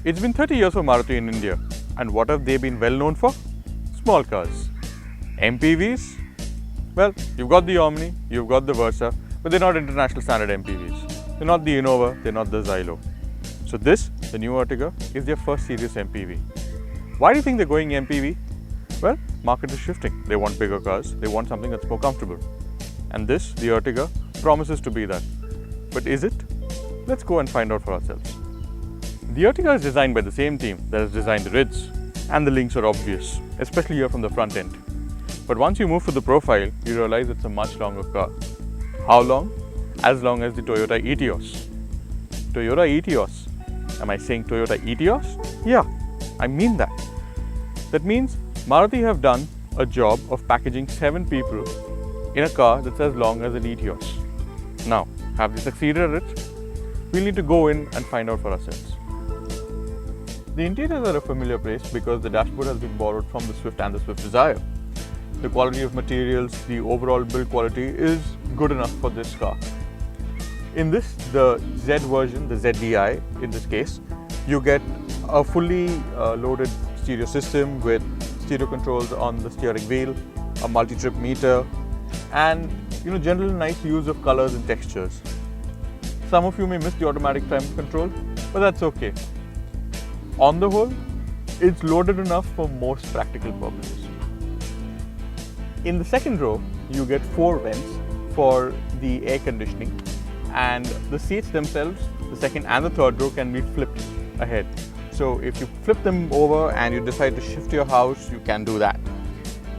It's been 30 years for Maruti in India, and what have they been well known for? Small cars. MPVs? Well, you've got the Omni, you've got the Versa, but they're not international standard MPVs. They're not the Innova, they're not the Xylo. So this, the new Ertiga, is their first serious MPV. Why do you think they're going MPV? Well, market is shifting. They want bigger cars, they want something that's more comfortable. And this, the Ertiga, promises to be that. But is it? Let's go and find out for ourselves. The Ertiga is designed by the same team that has designed the Ritz, and the links are obvious, especially here from the front end. But once you move to the profile, you realize it's a much longer car. How long? As long as the Toyota Etios. Toyota Etios. Am I saying Toyota Etios? Yeah, I mean that. That means Maruti have done a job of packaging 7 people in a car that's as long as an Etios. Now, have they succeeded at it? We'll need to go in and find out for ourselves. The interiors are a familiar place because the dashboard has been borrowed from the Swift and the Swift Desire. The quality of materials, the overall build quality is good enough for this car. In this, the Z version, the ZDI in this case, you get a fully loaded stereo system with stereo controls on the steering wheel, a multi-trip meter, and general nice use of colors and textures. Some of you may miss the automatic climate control, but that's okay. On the whole, it's loaded enough for most practical purposes. In the second row, you get 4 vents for the air conditioning, and the seats themselves, the second and the third row, can be flipped ahead. So if you flip them over and you decide to shift your house, you can do that.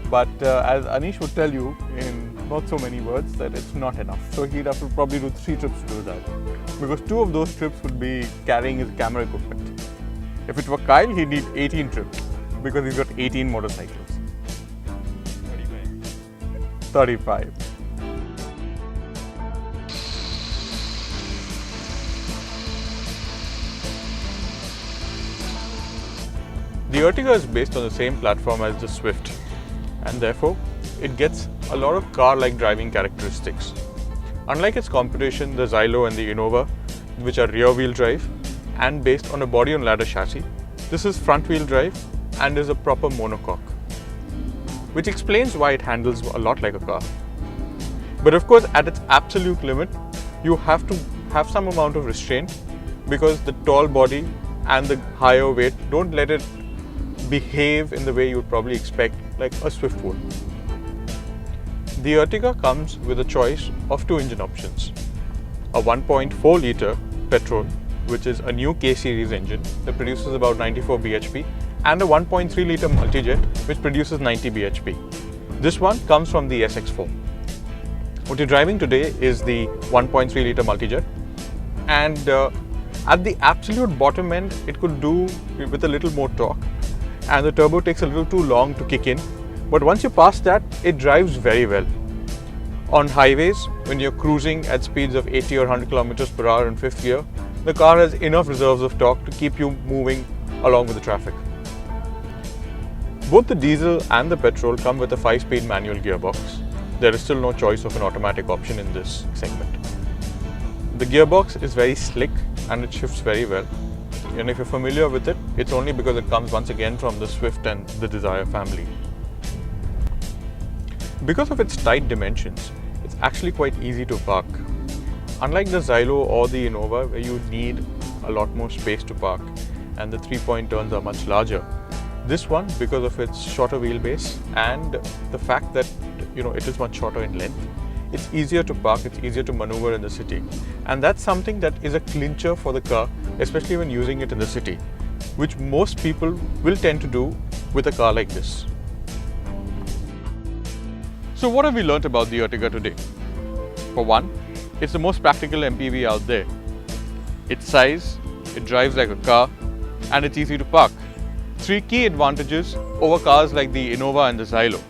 But as Anish would tell you in not so many words, that it's not enough. So he'd have to probably do 3 trips to do that, because 2 of those trips would be carrying his camera equipment. If it were Kyle, he'd need 18 trips because he's got 18 motorcycles. 35. The Ertiga is based on the same platform as the Swift, and therefore it gets a lot of car-like driving characteristics. Unlike its competition, the Xylo and the Innova, which are rear-wheel drive and based on a body-on-ladder chassis, this is front-wheel drive and is a proper monocoque, which explains why it handles a lot like a car. But of course, at its absolute limit, you have to have some amount of restraint because the tall body and the higher weight don't let it behave in the way you would probably expect like a Swift would. The Ertiga comes with a choice of 2 engine options. A 1.4 litre petrol, which is a new K-series engine that produces about 94 bhp, and a 1.3 litre multijet which produces 90 bhp. This one comes from the SX4. What you're driving today is the 1.3 litre multijet, and at the absolute bottom end it could do with a little more torque, and the turbo takes a little too long to kick in, but once you pass that, it drives very well. On highways, when you're cruising at speeds of 80 or 100 km per hour in 5th gear, the car has enough reserves of torque to keep you moving along with the traffic. Both the diesel and the petrol come with a 5-speed manual gearbox. There is still no choice of an automatic option in this segment. The gearbox is very slick and it shifts very well. And if you're familiar with it, it's only because it comes once again from the Swift and the Desire family. Because of its tight dimensions, it's actually quite easy to park. Unlike the Xylo or the Innova, where you need a lot more space to park and the 3-point turns are much larger, this one, because of its shorter wheelbase and the fact that it is much shorter in length, it's easier to park, it's easier to maneuver in the city. And that's something that is a clincher for the car, especially when using it in the city, which most people will tend to do with a car like this. So what have we learnt about the Ertiga today? For one, it's the most practical MPV out there. Its size, it drives like a car, and it's easy to park. 3 key advantages over cars like the Innova and the Xylo.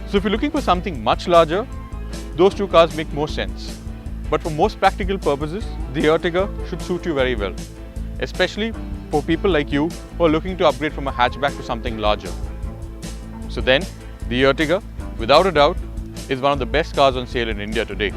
So if you're looking for something much larger, those 2 cars make more sense. But for most practical purposes, the Ertiga should suit you very well, especially for people like you who are looking to upgrade from a hatchback to something larger. So then, the Ertiga, without a doubt, is one of the best cars on sale in India today.